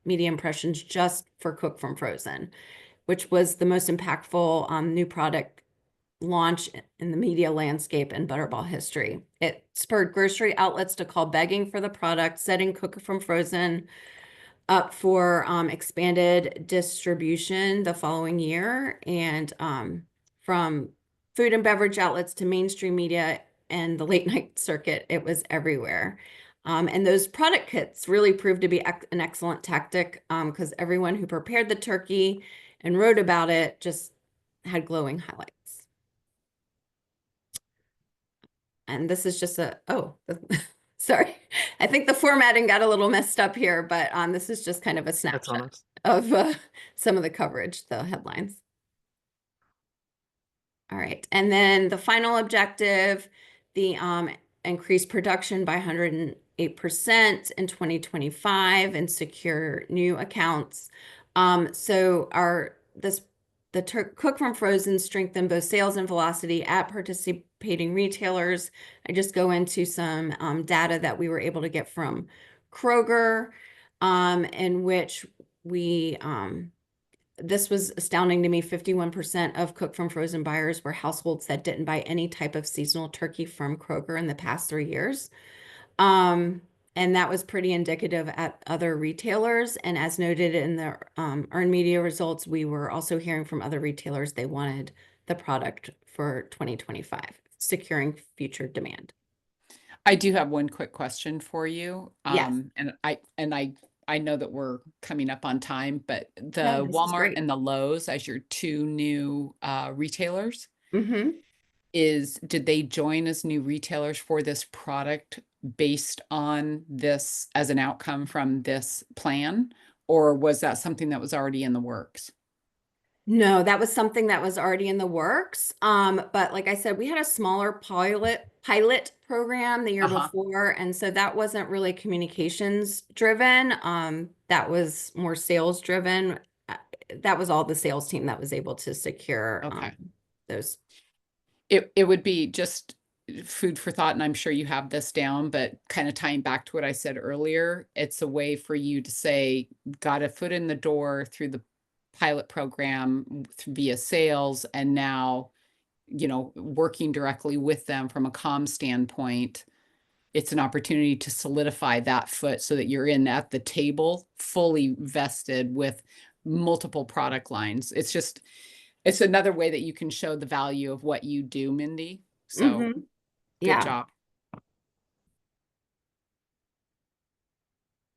media impressions just for Cook from Frozen, which was the most impactful new product launch in the media landscape in Butterball history. It spurred grocery outlets to call begging for the product, setting Cook from Frozen up for expanded distribution the following year. And from food and beverage outlets to mainstream media and the late night circuit, it was everywhere. And those product kits really proved to be an excellent tactic because everyone who prepared the turkey and wrote about it just had glowing highlights. And this is just sorry. I think the formatting got a little messed up here, but this is just kind of a snapshot of some of the coverage, the headlines. All right. And then the final objective, the increased production by 108% in 2025 and secure new accounts. So the Cook from Frozen strengthened both sales and velocity at participating retailers. I just go into some data that we were able to get from Kroger, in which we this was astounding to me. 51% of cook from frozen buyers were households that didn't buy any type of seasonal turkey from Kroger in the past 3 years. And that was pretty indicative at other retailers. And as noted in the earned media results, we were also hearing from other retailers they wanted the product for 2025, securing future demand. I do have one quick question for you. Yes. I know that we're coming up on time, but the No, this is Walmart great. and the Lowe's as your two new retailers, Mm-hmm. did they join as new retailers for this product based on this as an outcome from this plan? Or was that something that was already in the works? No, that was something that was already in the works. But like I said, we had a smaller pilot program the year Uh-huh. before, and so that wasn't really communications driven. That was more sales driven. That was all the sales team that was able to secure Okay. those. It would be just food for thought, and I'm sure you have this down, but kind of tying back to what I said earlier, it's a way for you to say, got a foot in the door through the pilot program via sales, and now, working directly with them from a comm standpoint, it's an opportunity to solidify that foot so that you're in at the table, fully vested with multiple product lines. It's another way that you can show the value of what you do, Mindy. So Mhm. good Yeah. job.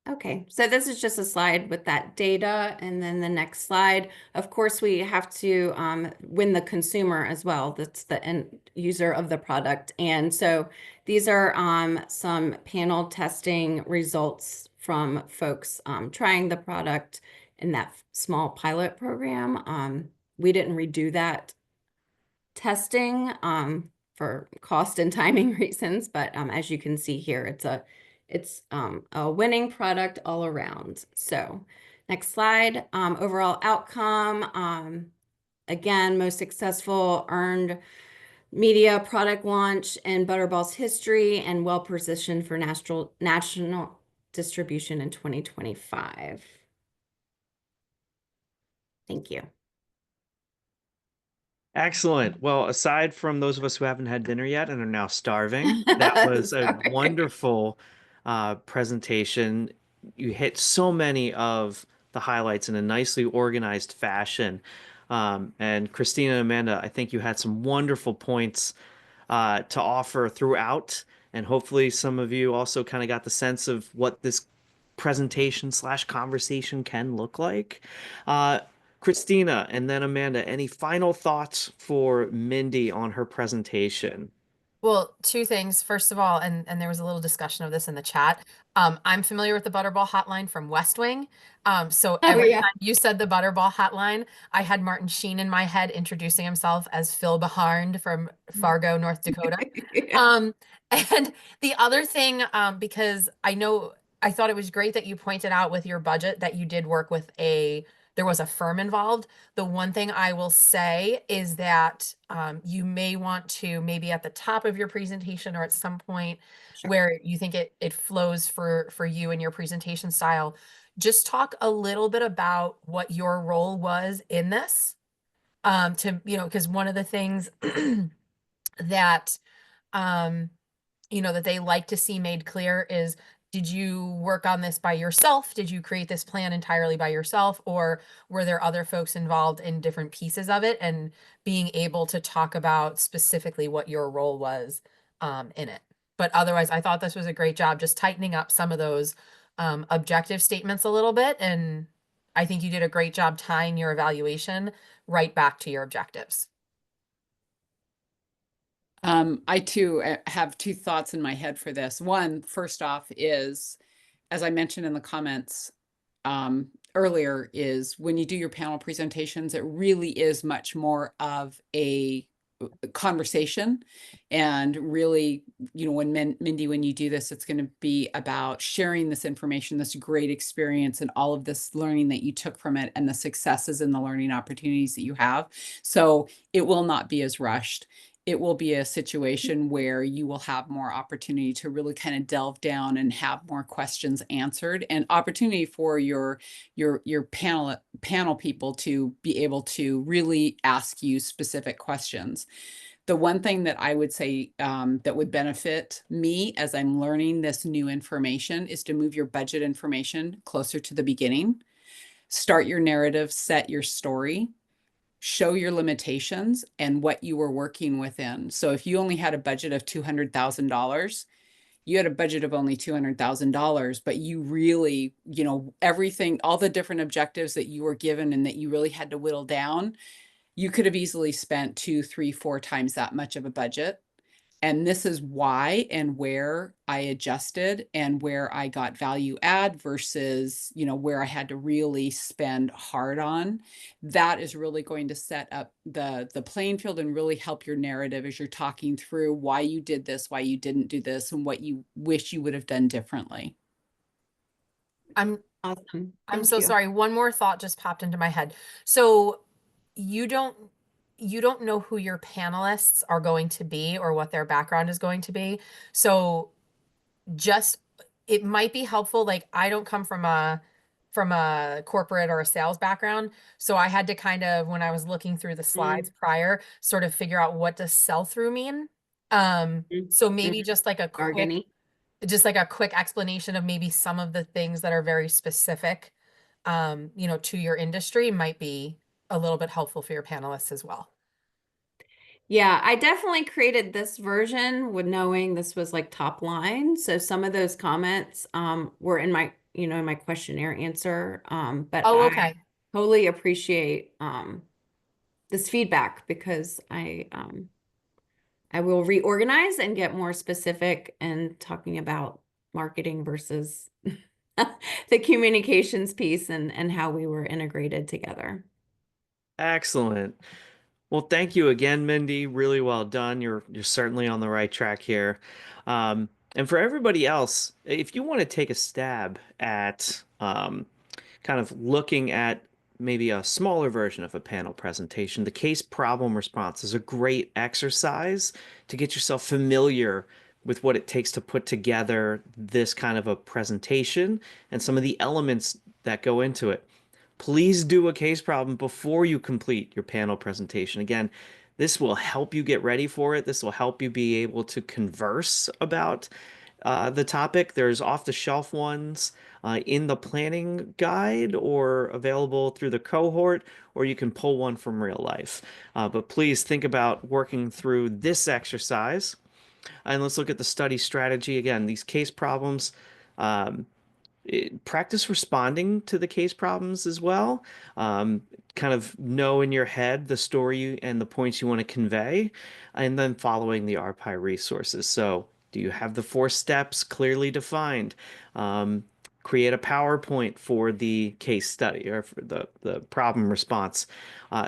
Okay, so this is just a slide with that data, and then the next slide. Of course, we have to win the consumer as well. That's the end user of the product. And so these are some panel testing results from folks trying the product in that small pilot program. We didn't redo that testing for cost and timing reasons, but as you can see here, it's a winning product all around. So next slide, overall outcome. Again, most successful earned media product launch in Butterball's history and well positioned for national distribution in 2025. Thank you. Excellent. Well, aside from those of us who haven't had dinner yet and are now starving, that was a Sorry. wonderful presentation. You hit so many of the highlights in a nicely organized fashion. And Christina and Amanda, I think you had some wonderful points to offer throughout. And hopefully some of you also kind of got the sense of what this presentation slash conversation can look like. Christina and then Amanda, any final thoughts for Mindy on her presentation? Well, two things. First of all, and there was a little discussion of this in the chat. I'm familiar with the Butterball hotline from West Wing. So Oh every yeah. time you said the Butterball hotline, I had Martin Sheen in my head introducing himself as Phil Behind from Fargo, North Dakota. Yeah. And the other thing, because I thought it was great that you pointed out with your budget that you did work with there was a firm involved. The one thing I will say is that you may want to maybe at the top of your presentation or at some point Sure. where you think it flows for you and your presentation style, just talk a little bit about what your role was in this. Because one of the things that um that they like to see made clear is, did you work on this by yourself? Did you create this plan entirely by yourself? Or were there other folks involved in different pieces of it? And being able to talk about specifically what your role was in it. But otherwise, I thought this was a great job just tightening up some of those objective statements a little bit. And I think you did a great job tying your evaluation right back to your objectives. I too have two thoughts in my head for this. One, first off, is as I mentioned in the comments earlier, is when you do your panel presentations, it really is much more of a conversation. And really, when Mindy, when you do this, it's going to be about sharing this information, this great experience, and all of this learning that you took from it, and the successes and the learning opportunities that you have. So it will not be as rushed. it will be a situation where you will have more opportunity to really kind of delve down and have more questions answered, and opportunity for your panel people to be able to really ask you specific questions. The one thing that I would say that would benefit me as I'm learning this new information is to move your budget information closer to the beginning. Start your narrative, set your story, show your limitations and what you were working within. So if you only had a budget of $200,000, you had a budget of only $200,000, but you really, you know, everything, all the different objectives that you were given and that you really had to whittle down, you could have easily spent 2, 3, 4 times that much of a budget. And this is why and where I adjusted and where I got value add versus, you know, where I had to really spend hard on. That is really going to set up the playing field and really help your narrative as you're talking through why you did this, why you didn't do this, and what you wish you would have done differently. I'm Awesome. I'm Thank so you. sorry. One more thought just popped into my head. So you don't know who your panelists are going to be or what their background is going to be. So just it might be helpful. Like I don't come from a corporate or a sales background. So I had to kind of, when I was looking through the slides prior, sort of figure out what does sell through mean. So maybe just like a quick Bargaining. just like a quick explanation of maybe some of the things that are very specific, you know, to your industry might be a little bit helpful for your panelists as well. Yeah, I definitely created this version with knowing this was like top line. So some of those comments were in my, in my questionnaire answer. But Oh, I okay. totally appreciate this feedback because I will reorganize and get more specific and talking about marketing versus the communications piece and how we were integrated together. Excellent. Well, thank you again, Mindy. Really well done. You're certainly on the right track here. And for everybody else, if you want to take a stab at kind of looking at maybe a smaller version of a panel presentation, the case problem response is a great exercise to get yourself familiar with what it takes to put together this kind of a presentation and some of the elements that go into it. Please do a case problem before you complete your panel presentation. Again, this will help you get ready for it. This will help you be able to converse about the topic. There's off-the-shelf ones in the planning guide or available through the cohort, or you can pull one from real life. But please think about working through this exercise. And let's look at the study strategy. Again, these case problems. Um, Practice responding to the case problems as well. Kind of know in your head the story and the points you want to convey, and then following the RPI resources. So, do you have the 4 steps clearly defined? Create a PowerPoint for the case study or for the problem response.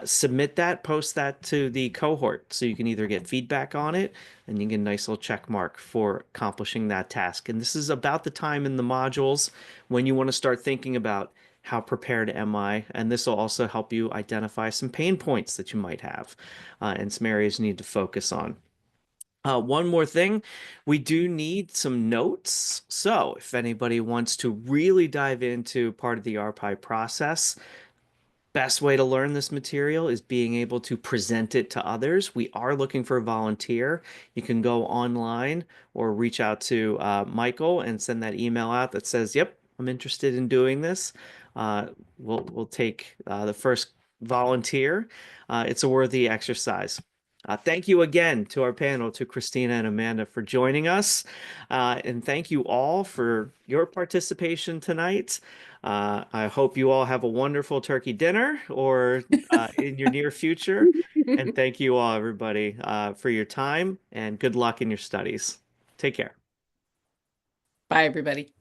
Submit that, post that to the cohort so you can either get feedback on it and you get a nice little check mark for accomplishing that task. And this is about the time in the modules when you want to start thinking about how prepared am I? And this will also help you identify some pain points that you might have and some areas you need to focus on. One more thing, we do need some notes. So if anybody wants to really dive into part of the RPI process, best way to learn this material is being able to present it to others. We are looking for a volunteer. You can go online or reach out to Michael and send that email out that says, "Yep, I'm interested in doing this." We'll take the first volunteer. It's a worthy exercise. Thank you again to our panel, to Christina and Amanda for joining us. And thank you all for your participation tonight. I hope you all have a wonderful turkey dinner or in your near future. And thank you all, everybody, for your time and good luck in your studies. Take care. Bye, everybody.